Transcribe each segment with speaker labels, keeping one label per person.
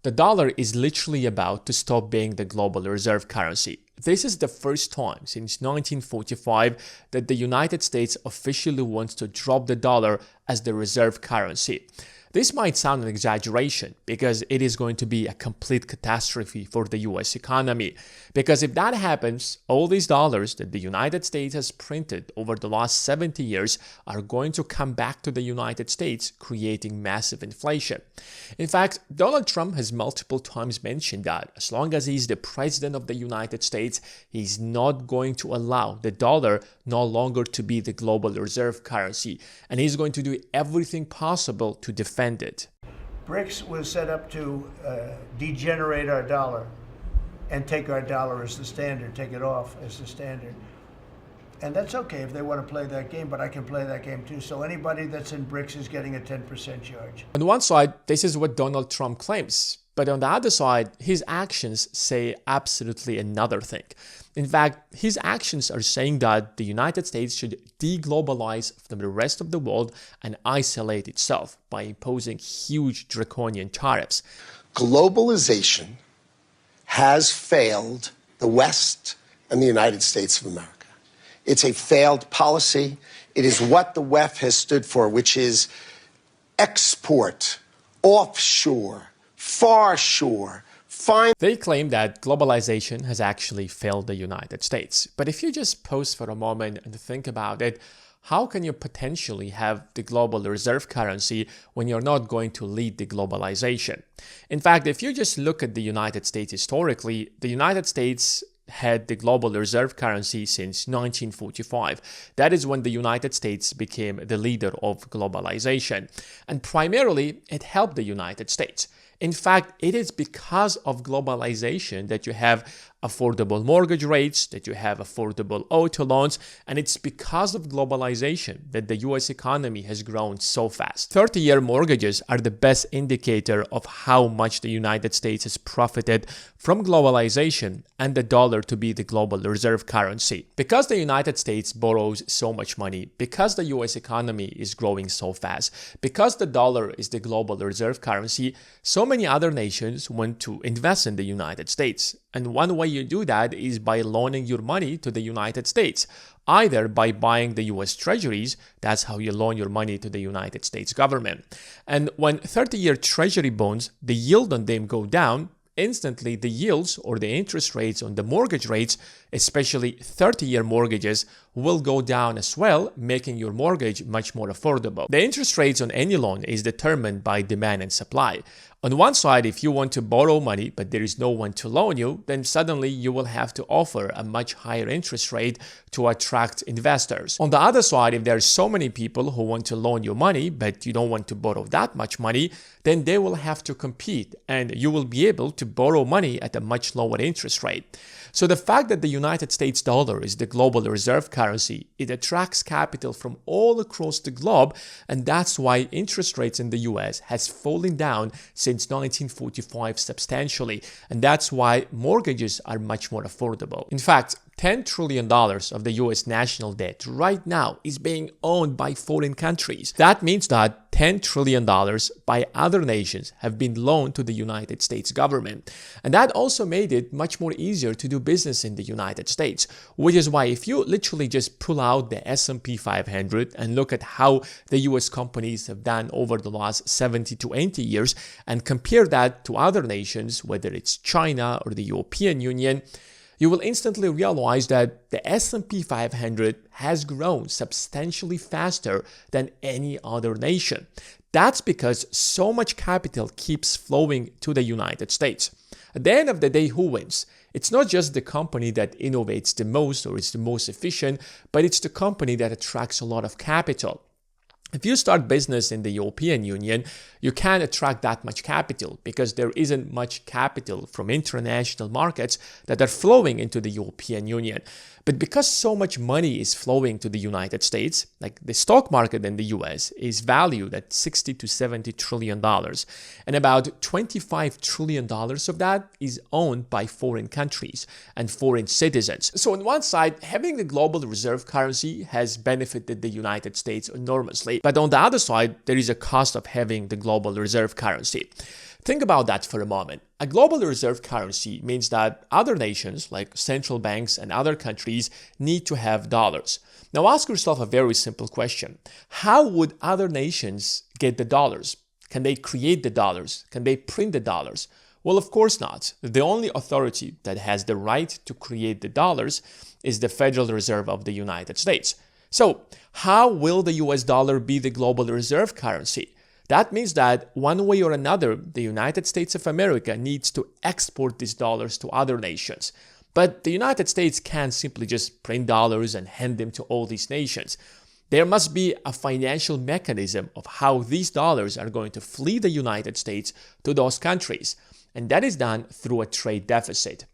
Speaker 1: The dollar is literally about to stop being the global reserve currency. This is the first time since 1945 that the United States officially wants to drop the dollar as the reserve currency. This might sound an exaggeration because it is going to be a complete catastrophe for the US economy. Because if that happens, all these dollars that the United States has printed over the last 70 years are going to come back to the United States, creating massive inflation. In fact, Donald Trump has multiple times mentioned that as long as he's the president of the United States, he's not going to allow the dollar no longer to be the global reserve currency, and he's going to do everything possible to defend it.
Speaker 2: BRICS was set up to degenerate our dollar and take our dollar as the standard, take it off as the standard. And that's okay if they want to play that game, but I can play that game too. So anybody that's in BRICS is getting a 10% charge.
Speaker 1: On one side, this is what Donald Trump claims. But on the other side, his actions say absolutely another thing. In fact, his actions are saying that the United States should deglobalize from the rest of the world and isolate itself by imposing huge draconian tariffs.
Speaker 3: Globalization has failed the West and the United States of America. It's a failed policy. It is what the WEF has stood for, which is export, offshore, far shore.
Speaker 1: They claim that globalization has actually failed the United States. But if you just pause for a moment and think about it, how can you potentially have the global reserve currency when you're not going to lead the globalization? In fact, if you just look at the United States historically, the United States had the global reserve currency since 1945. That is when the United States became the leader of globalization. And primarily, it helped the United States. In fact, it is because of globalization that you have affordable mortgage rates, that you have affordable auto loans, and it's because of globalization that the US economy has grown so fast. 30-year mortgages are the best indicator of how much the United States has profited from globalization and the dollar to be the global reserve currency. Because the United States borrows so much money, because the US economy is growing so fast, because the dollar is the global reserve currency, so many other nations want to invest in the United States. And one way you do that is by loaning your money to the United States, either by buying the US treasuries. That's how you loan your money to the United States government. And when 30-year treasury bonds, the yield on them go down, instantly the yields or the interest rates on the mortgage rates, especially 30-year mortgages, will go down as well, making your mortgage much more affordable. The interest rates on any loan is determined by demand and supply. On one side, if you want to borrow money but there is no one to loan you, then suddenly you will have to offer a much higher interest rate to attract investors. On the other side, if there are so many people who want to loan you money but you don't want to borrow that much money, then they will have to compete and you will be able to borrow money at a much lower interest rate. So the fact that the United States dollar is the global reserve currency, it attracts capital from all across the globe, and that's why interest rates in the US has fallen down since 1945 substantially, and that's why mortgages are much more affordable. In fact, $10 trillion of the US national debt right now is being owned by foreign countries. That means that $10 trillion by other nations have been loaned to the United States government. And that also made it much more easier to do business in the United States, which is why if you literally just pull out the S&P 500 and look at how the US companies have done over the last 70 to 80 years and compare that to other nations, whether it's China or the European Union, you will instantly realize that the S&P 500 has grown substantially faster than any other nation. That's because so much capital keeps flowing to the United States. At the end of the day, who wins? It's not just the company that innovates the most or is the most efficient, but it's the company that attracts a lot of capital. If you start business in the European Union, you can't attract that much capital because there isn't much capital from international markets that are flowing into the European Union. But because so much money is flowing to the United States, like the stock market in the US is valued at $60 to $70 trillion, and about $25 trillion of that is owned by foreign countries and foreign citizens. So on one side, having the global reserve currency has benefited the United States enormously. But on the other side, there is a cost of having the global reserve currency. Think about that for a moment. A global reserve currency means that other nations, like central banks and other countries, need to have dollars. Now ask yourself a very simple question. How would other nations get the dollars? Can they create the dollars? Can they print the dollars? Well, of course not. The only authority that has the right to create the dollars is the Federal Reserve of the United States. So, how will the US dollar be the global reserve currency? That means that one way or another, the United States of America needs to export these dollars to other nations. But the United States can't simply just print dollars and hand them to all these nations. There must be a financial mechanism of how these dollars are going to flee the United States to those countries. And that is done through a trade deficit.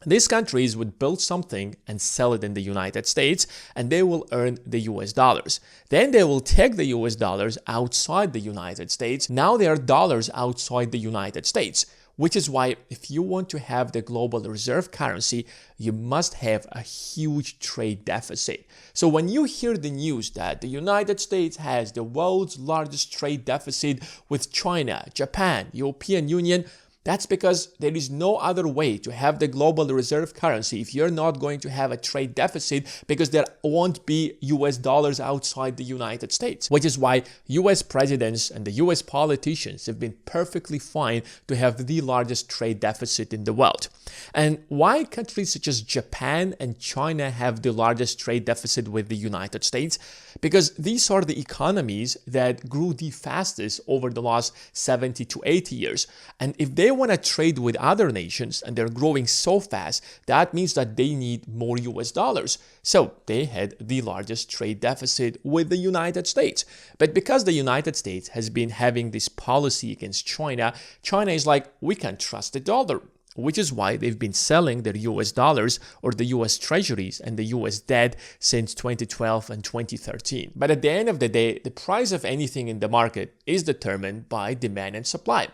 Speaker 1: These countries would build something and sell it in the United States, and they will earn the US dollars. Then they will take the US dollars outside the United States. Now there are dollars outside the United States, which is why if you want to have the global reserve currency, you must have a huge trade deficit. So when you hear the news that the United States has the world's largest trade deficit with China, Japan, European Union, that's because there is no other way to have the global reserve currency if you're not going to have a trade deficit, because there won't be US dollars outside the United States. Which is why US presidents and the US politicians have been perfectly fine to have the largest trade deficit in the world. And why countries such as Japan and China have the largest trade deficit with the United States? Because these are the economies that grew the fastest over the last 70 to 80 years. And if they want to trade with other nations and they're growing so fast, that means that they need more US dollars. So they had the largest trade deficit with the United States. But because the United States has been having this policy against China, China is like, we can't trust the dollar. Which is why they've been selling their US dollars or the US treasuries and the US debt since 2012 and 2013. But at the end of the day, the price of anything in the market is determined by demand and supply.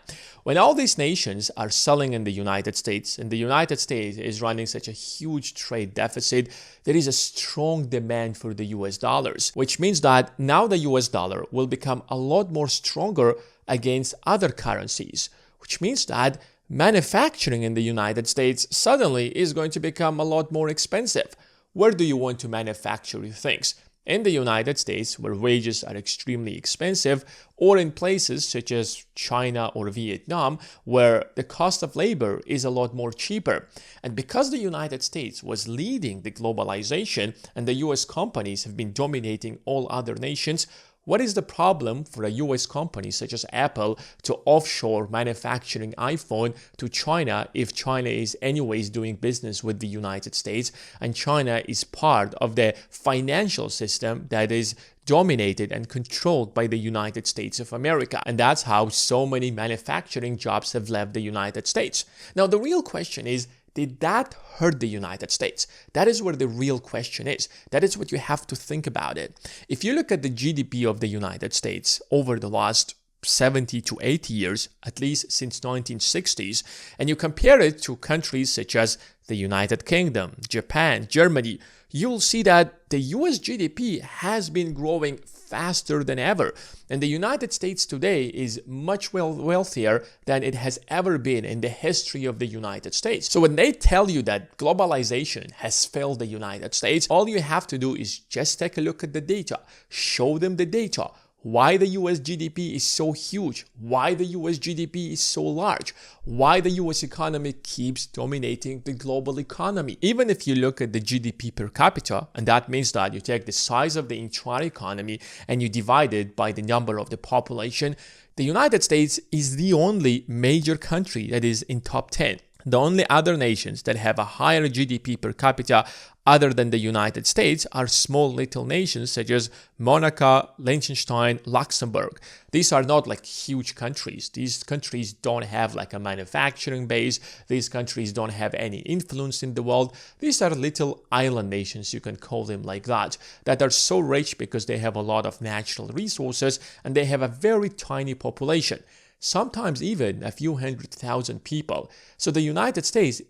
Speaker 1: When all these nations are selling in the United States and the United States is running such a huge trade deficit, there is a strong demand for the US dollars, which means that now the US dollar will become a lot more stronger against other currencies, which means that manufacturing in the United States suddenly is going to become a lot more expensive. Where do you want to manufacture your things? In the United States, where wages are extremely expensive, or in places such as China or Vietnam, where the cost of labor is a lot more cheaper. And because the United States was leading the globalization and the US companies have been dominating all other nations, what is the problem for a US company such as Apple to offshore manufacturing iPhone to China if China is anyways doing business with the United States and China is part of the financial system that is dominated and controlled by the United States of America? And that's how so many manufacturing jobs have left the United States. Now, the real question is, did that hurt the United States? That is where the real question is. That is what you have to think about it. If you look at the GDP of the United States over the last 70 to 80 years, at least since 1960s, and you compare it to countries such as the United Kingdom, Japan, Germany, you'll see that the US GDP has been growing faster than ever. And the United States today is much wealthier than it has ever been in the history of the United States. So when they tell you that globalization has failed the United States, all you have to do is just take a look at the data, show them the data. Why the US GDP is so huge, why the US GDP is so large, why the US economy keeps dominating the global economy. Even if you look at the GDP per capita, and that means that you take the size of the entire economy and you divide it by the number of the population, the United States is the only major country that is in top 10. The only other nations that have a higher GDP per capita other than the United States are small little nations such as Monaco, Liechtenstein, Luxembourg. These are not like huge countries. These countries don't have like a manufacturing base. These countries don't have any influence in the world. These are little island nations, you can call them like that are so rich because they have a lot of natural resources and they have a very tiny population. sometimes even a few 100,000 people. So the United States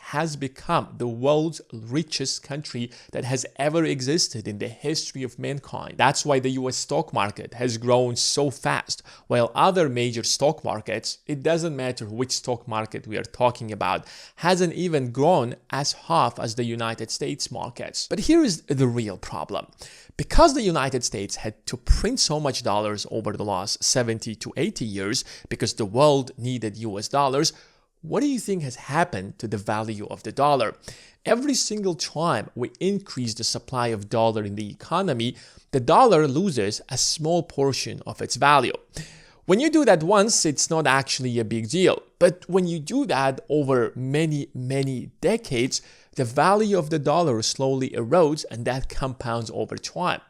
Speaker 1: has become the world's richest country that has ever existed in the history of mankind. That's why the US stock market has grown so fast, while other major stock markets, it doesn't matter which stock market we are talking about, hasn't even grown as half as the United States markets. But here is the real problem. Because the United States had to print so much dollars over the last 70 to 80 years because the world needed US dollars, what do you think has happened to the value of the dollar? Every single time we increase the supply of dollar in the economy, the dollar loses a small portion of its value. When you do that once, it's not actually a big deal. But when you do that over many decades, the value of the dollar slowly erodes and that compounds over time.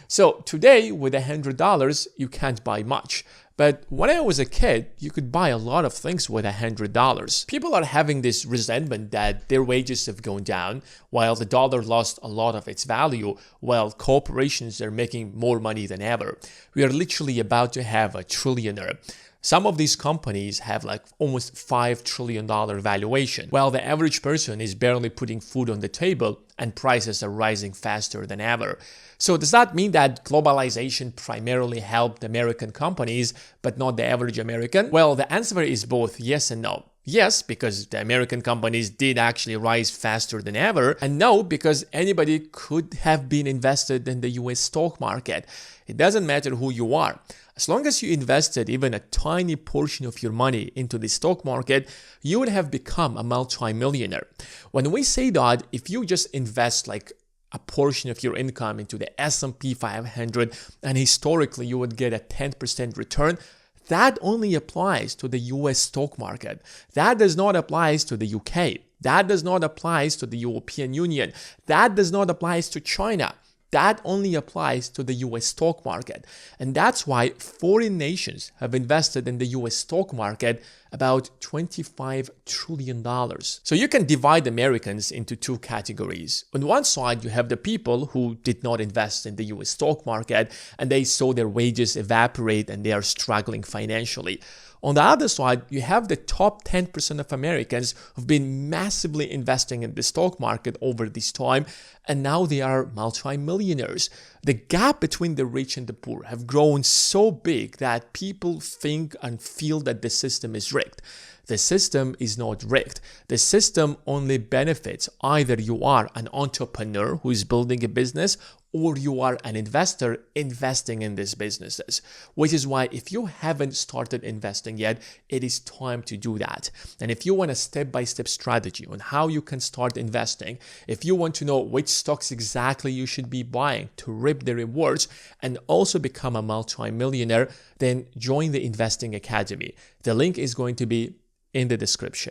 Speaker 1: So today, with $100, you can't buy much. But when I was a kid, you could buy a lot of things with $100. People are having this resentment that their wages have gone down while the dollar lost a lot of its value, while corporations are making more money than ever. We are literally about to have a trillionaire. Some of these companies have like almost $5 trillion valuation, while the average person is barely putting food on the table and prices are rising faster than ever. So does that mean that globalization primarily helped American companies, but not the average American? Well, the answer is both yes and no. Yes, because the American companies did actually rise faster than ever, and no, because anybody could have been invested in the US stock market. It doesn't matter who you are. As long as you invested even a tiny portion of your money into the stock market, you would have become a multi-millionaire. When we say that, if you just invest like a portion of your income into the S&P 500 and historically you would get a 10% return, that only applies to the US stock market. That does not apply to the UK. That does not apply to the European Union. That does not apply to China. That only applies to the US stock market. And that's why foreign nations have invested in the US stock market about $25 trillion. So you can divide Americans into two categories. On one side, you have the people who did not invest in the US stock market and they saw their wages evaporate and they are struggling financially. On the other side, you have the top 10% of Americans who've been massively investing in the stock market over this time, and now they are multi-millionaires. The gap between the rich and the poor have grown so big that people think and feel that the system is rigged. The system is not rigged. The system only benefits either you are an entrepreneur who is building a business or you are an investor investing in these businesses. Which is why if you haven't started investing yet, it is time to do that. And if you want a step-by-step strategy on how you can start investing, if you want to know which stocks exactly you should be buying to reap the rewards and also become a multi-millionaire, then join the Investing Academy. The link is going to be in the description.